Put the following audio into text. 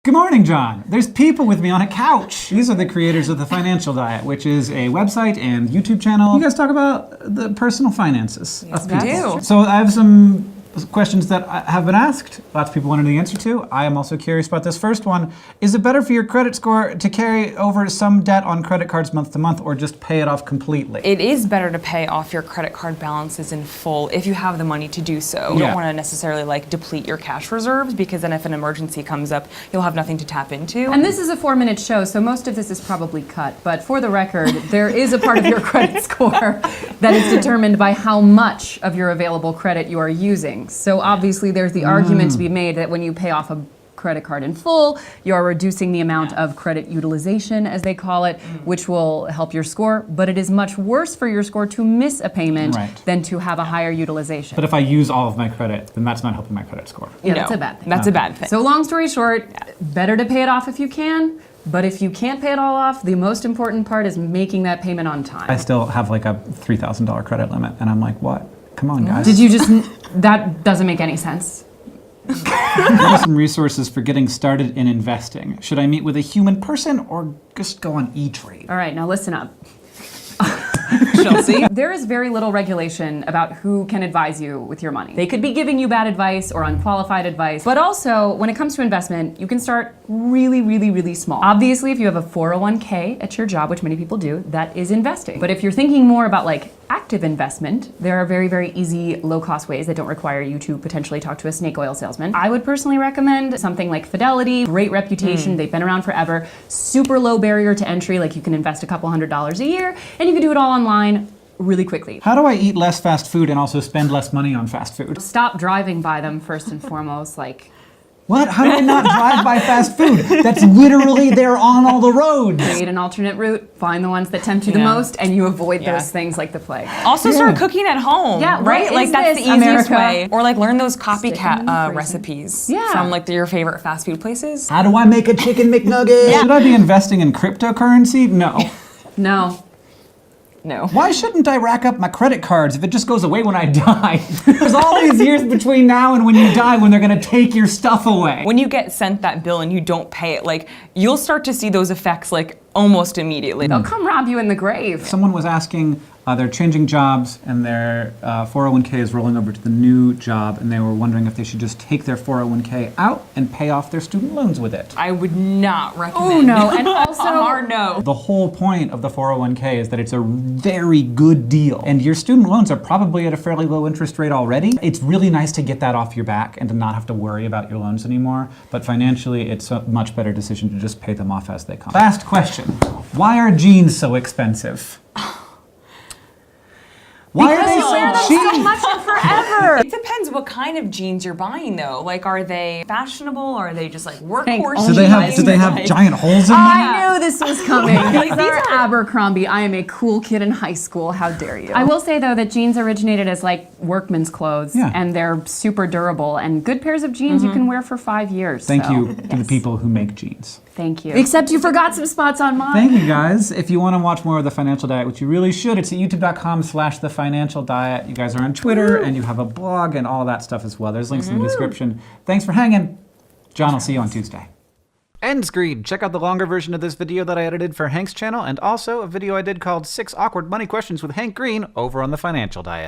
Good morning, John. There's people with me on a couch. These are the creators of The Financial Diet, which is a website and YouTube channel. You guys talk about the personal finances of people. We do. So I have some questions that have been asked. Lots of people wanted the answer to. I am also curious about this first one. Is it better for your credit score to carry over some debt on credit cards month to month or just pay it off completely? It is better to pay off your credit card balances in full if you have the money to do so. You Yeah. don't want to necessarily like deplete your cash reserves because then if an emergency comes up, you'll have nothing to tap into. And this is a 4-minute show, so most of this is probably cut. But for the record, there is a part of your credit score that is determined by how much of your available credit you are using. So obviously there's the argument to be made that when you pay off a credit card in full, you are reducing the amount of credit utilization, as they call it, which will help your score. But it is much worse for your score to miss a payment Right. than to have a higher utilization. But if I use all of my credit, then that's not helping my credit score. Yeah, No, that's a bad thing. That's a bad thing. So long story short, better to pay it off if you can. But if you can't pay it all off, the most important part is making that payment on time. I still have like a $3,000 credit limit, and I'm like, what? Come on, guys. Did you just, that doesn't make any sense. What are some resources for getting started in investing? Should I meet with a human person or just go on E-Trade? All right, now listen up. Chelsea? There is very little regulation about who can advise you with your money. They could be giving you bad advice or unqualified advice, but also when it comes to investment, you can start really, really, really small. Obviously, if you have a 401k at your job, which many people do, that is investing. But if you're thinking more about like active investment, there are very, very easy, low-cost ways that don't require you to potentially talk to a snake oil salesman. I would personally recommend something like Fidelity, great reputation, they've been around forever, super low barrier to entry, like you can invest a couple $100s a year, and you can do it all online really quickly. How do I eat less fast food and also spend less money on fast food? Stop driving by them first and foremost, like What? How do I not drive by fast food? That's literally there on all the roads. create an alternate route, find the ones that tempt you the Yeah. most, and you avoid Yeah. those things like the plague. Also Yeah. start cooking at home, Yeah, what right? is Like that's this, the easiest America? way. Or like learn those Stick 'em in the copycat freezer. recipes Yeah. from like your favorite fast food places. How do I make a chicken McNugget? Should I be investing in cryptocurrency? No. No. No. Why shouldn't I rack up my credit cards if it just goes away when I die? There's all these years between now and when you die when they're gonna take your stuff away. When you get sent that bill and you don't pay it, like you'll start to see those effects like almost immediately. They'll come rob you in the grave. Someone was asking, they're changing jobs and their 401k is rolling over to the new job, and they were wondering if they should just take their 401k out and pay off their student loans with it. I would not recommend. Oh no, and also A hard no. The whole point of the 401k is that it's a very good deal, and your student loans are probably at a fairly low interest rate already. It's really nice to get that off your back and to not have to worry about your loans anymore, but financially it's a much better decision to just pay them off as they come. Last question. Why are jeans so expensive? Why are they you wear them so so cheap? much and forever. It depends what kind of jeans you're buying though. Like are they fashionable or are they just like workhorse only Do they have, jeans? do they have Like- giant holes in them? I knew this was coming. Like, These these are are- Abercrombie. I am a cool kid in high school. How dare you? I will say though that jeans originated as like workman's clothes, Yeah. and they're super durable. And good pairs of jeans you can wear for 5 years. Thank so, you to the yes. people who make jeans. Thank you. Except you forgot some spots on mine. Thank you guys. If you want to watch more of The Financial Diet, which you really should, it's at youtube.com/The Financial Diet. You guys are on Twitter and you have a blog and all that stuff as well. There's links in the description. Thanks for hanging. John, I'll see you on Tuesday. End screen. Check out the longer version of this video that I edited for Hank's channel, and also a video I did called 6 Awkward Money Questions with Hank Green over on The Financial Diet.